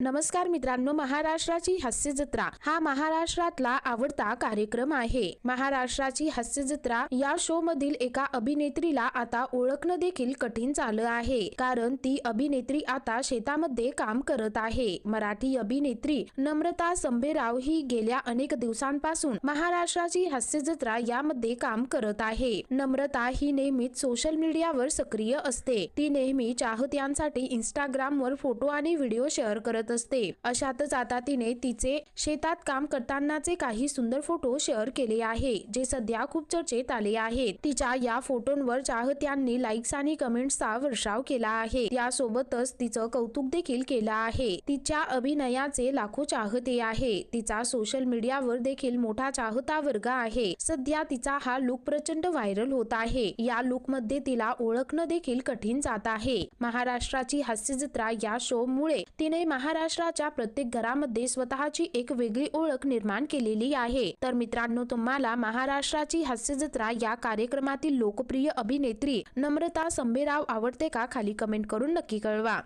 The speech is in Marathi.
नमस्कार मित्रांनो, महाराष्ट्राची हास्य जत्रा हा महाराष्ट्रातला आवडता कार्यक्रम आहे। महाराष्ट्राची हास्य जत्रा या शो मधील एका अभिनेत्रीला आता ओळखणं देखील कठीण झालं आहे, कारण ती अभिनेत्री आता शेतामध्ये काम करत आहे। मराठी अभिनेत्री नम्रता संभेराव ही गेल्या अनेक दिवसांपासून महाराष्ट्राची हास्य जत्रा यामध्ये काम करत आहे। नम्रता ही नेहमीच सोशल मीडियावर सक्रिय असते। ती नेहमी चाहत्यांसाठी इंस्टाग्रामवर फोटो आणि व्हिडिओ शेअर करत असते। अशातच आता तिने तिचे शेतात काम करतानाचे काही सुंदर फोटो शेअर केले आहे, जे सध्या खूप चर्चेत आले आहेत। तिच्या या फोटोंवर चाहत्यांनी लाईक्स आणि कमेंट्सचा वर्षाव केला आहे। यासोबतच तिचं कौतुक देखील केलं आहे। तिच्या अभिनयाचे लाखो चाहते आहे। तिचा सोशल मीडियावर देखील मोठा चाहता वर्ग आहे। सध्या तिचा हा लुक प्रचंड व्हायरल होत आहे। या लुक मध्ये तिला ओळखणं देखील कठीण जात आहे। महाराष्ट्राची हास्य जत्रा या शो मुळे तिने महाराष्ट्राच्या प्रत्येक घरामध्ये स्वतःची एक वेगळी ओळख निर्माण केलेली आहे। तर मित्रांनो, तुम्हाला महाराष्ट्राची हास्य जत्रा या कार्यक्रमातील लोकप्रिय अभिनेत्री नम्रता संभेराव आवडते का? खाली कमेंट करून नक्की कळवा।